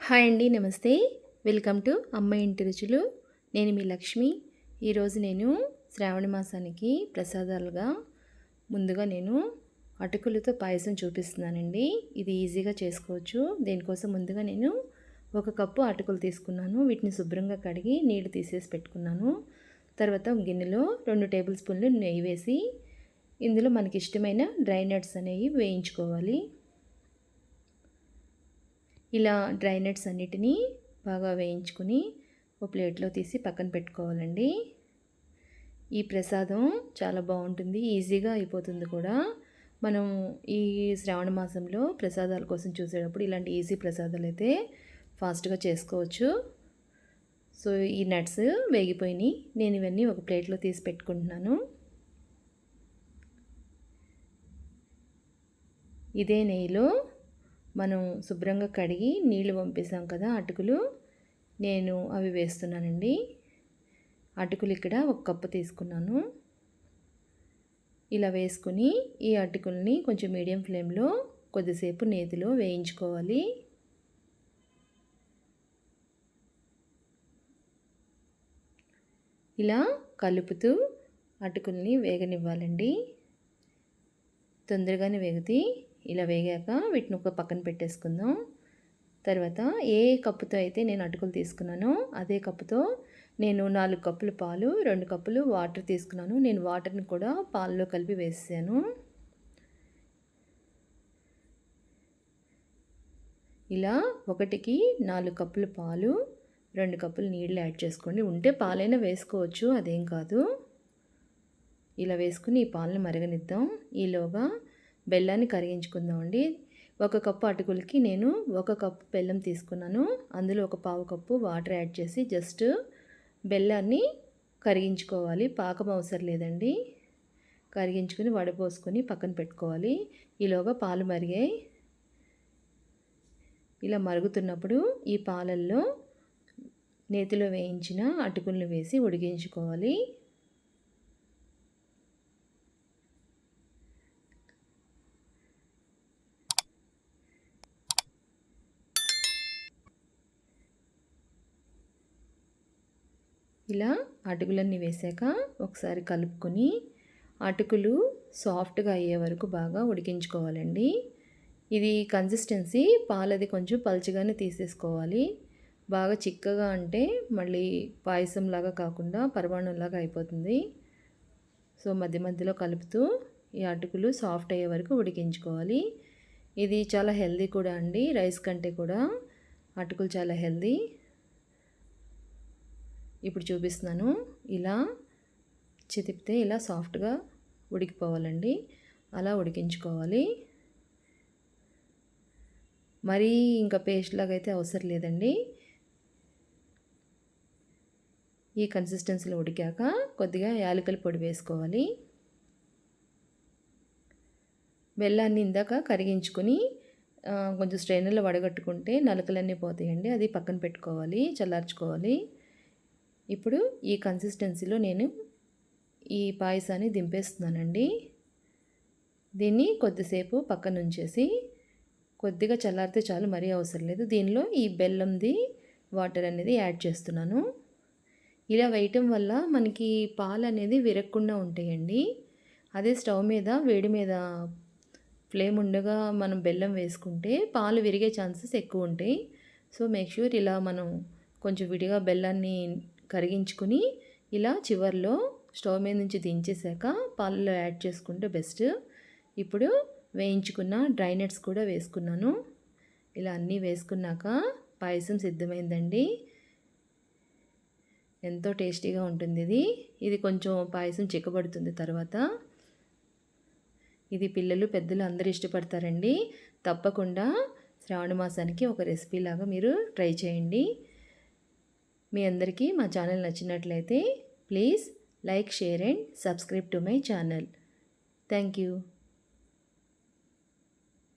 Hi అండి. నమస్తే. Welcome to అమ్మ ఇంటి రుచులు. నేను మీ లక్ష్మి. ఈరోజు నేను శ్రావణ మాసానికి ప్రసాదాలుగా ముందుగా నేను అటుకులతో పాయసం చూపిస్తున్నానండి. ఇది ఈజీగా చేసుకోవచ్చు. దీనికోసం ముందుగా నేను 1 కప్పు అటుకులు తీసుకున్నాను. వీటిని శుభ్రంగా కడిగి నీళ్లు తీసేసి పెట్టుకున్నాను. తర్వాత గిన్నెలో 2 టేబుల్ స్పూన్లు నెయ్యి వేసి ఇందులో మనకి ఇష్టమైన డ్రై నట్స్ అనేవి వేయించుకోవాలి. ఇలా డ్రై నట్స్ అన్నిటినీ బాగా వేయించుకొని ఒక ప్లేట్లో తీసి పక్కన పెట్టుకోవాలండి. ఈ ప్రసాదం చాలా బాగుంటుంది, ఈజీగా అయిపోతుంది కూడా. మనం ఈ శ్రావణ మాసంలో ప్రసాదాల కోసం చూసేటప్పుడు ఇలాంటి ఈజీ ప్రసాదాలు అయితే ఫాస్ట్గా చేసుకోవచ్చు. సో ఈ నట్స్ వేగిపోయినాయి. నేను ఇవన్నీ ఒక ప్లేట్లో తీసి పెట్టుకుంటున్నాను. ఇదే నెయ్యిలో మనం శుభ్రంగా కడిగి నీళ్లు పంపేసాం కదా అటుకులు, నేను అవి వేస్తున్నానండి. అటుకులు ఇక్కడ 1 కప్పు తీసుకున్నాను. ఇలా వేసుకుని ఈ అటుకుల్ని కొంచెం మీడియం ఫ్లేమ్లో కొద్దిసేపు నేతిలో వేయించుకోవాలి. ఇలా కలుపుతూ అటుకుల్ని వేగనివ్వాలండి. తొందరగానే వేగుతాయి. ఇలా వేగాక వీటిని ఒక పక్కన పెట్టేసుకుందాం. తర్వాత ఏ కప్పుతో అయితే నేను అటుకులు తీసుకున్నానో అదే కప్పుతో నేను 4 కప్పులు పాలు, 2 కప్పులు వాటర్ తీసుకున్నాను. నేను వాటర్ని కూడా పాలలో కలిపి వేసాను. ఇలా 1కి 4 కప్పులు పాలు, 2 కప్పులు నీళ్ళు యాడ్ చేసుకోండి. ఉంటే పాలైనా వేసుకోవచ్చు, అదేం కాదు. ఇలా వేసుకుని ఈ పాలను మరగనిద్దాం. ఈలోగా బెల్లాన్ని కరిగించుకుందామండి. 1 కప్పు అటుకులకి నేను 1 కప్పు బెల్లం తీసుకున్నాను. అందులో 1/4 కప్పు వాటర్ యాడ్ చేసి జస్ట్ బెల్లాన్ని కరిగించుకోవాలి. పాకం అవసరం లేదండి. కరిగించుకుని వడపోసుకొని పక్కన పెట్టుకోవాలి. ఈలోగా పాలు మరిగాయి. ఇలా మరుగుతున్నప్పుడు ఈ పాలల్లో నేతిలో వేయించిన అటుకులను వేసి ఉడికించుకోవాలి. ఇలా అటుకులన్నీ వేసాక ఒకసారి కలుపుకొని అటుకులు సాఫ్ట్గా అయ్యే వరకు బాగా ఉడికించుకోవాలండి. ఇది కన్సిస్టెన్సీ పాలది కొంచెం పలుచగానే తీసేసుకోవాలి. బాగా చిక్కగా అంటే మళ్ళీ పాయసంలాగా కాకుండా పరమాన్నంలాగా అయిపోతుంది. సో మధ్య మధ్యలో కలుపుతూ ఈ అటుకులు సాఫ్ట్ అయ్యే వరకు ఉడికించుకోవాలి. ఇది చాలా హెల్దీ కూడా అండి. రైస్ కంటే కూడా అటుకులు చాలా హెల్దీ. ఇప్పుడు చూపిస్తున్నాను. ఇలా చితిపితే ఇలా సాఫ్ట్గా ఉడికిపోవాలండి. అలా ఉడికించుకోవాలి. మరీ ఇంకా పేస్ట్ లాగా అయితే అవసరం లేదండి. ఈ కన్సిస్టెన్సీలో ఉడికాక కొద్దిగా యాలకుల పొడి వేసుకోవాలి. బెల్లాన్ని ఇందాక కరిగించుకొని కొంచెం స్ట్రైనర్లో వడగట్టుకుంటే నలకలన్నీ పోతాయండి. అది పక్కన పెట్టుకోవాలి, చల్లార్చుకోవాలి. ఇప్పుడు ఈ కన్సిస్టెన్సీలో నేను ఈ పాయసాన్ని దింపేస్తున్నానండి. దీన్ని కొద్దిసేపు పక్కన ఉంచేసి కొద్దిగా చల్లారితే చాలు, మరీ అవసరం లేదు. దీనిలో ఈ బెల్లంది వాటర్ అనేది యాడ్ చేస్తున్నాను. ఇలా వేయటం వల్ల మనకి పాలు అనేది విరగకుండా ఉంటాయండి. అదే స్టవ్ మీద వేడి మీద ఫ్లేమ్ ఉండగా మనం బెల్లం వేసుకుంటే పాలు విరిగే ఛాన్సెస్ ఎక్కువ ఉంటాయి. సో మేక్ ష్యూర్ ఇలా మనం కొంచెం విడిగా బెల్లాన్ని కరిగించుకుని ఇలా చివర్లో స్టవ్ మీద నుంచి దించేసాక పాలలో యాడ్ చేసుకుంటే బెస్ట్. ఇప్పుడు వేయించుకున్న డ్రై నట్స్ కూడా వేసుకున్నాను. ఇలా అన్నీ వేసుకున్నాక పాయసం సిద్ధమైందండి. ఎంతో టేస్టీగా ఉంటుంది ఇది. ఇది కొంచెం పాయసం చిక్కబడుతుంది తర్వాత. ఇది పిల్లలు పెద్దలు అందరూ ఇష్టపడతారండి. తప్పకుండా శ్రావణ మాసానికి ఒక రెసిపీ లాగా మీరు ట్రై చేయండి. మీ అందరికీ మా ఛానల్ నచ్చినట్లయితే please like, share and subscribe to my channel. Thank you.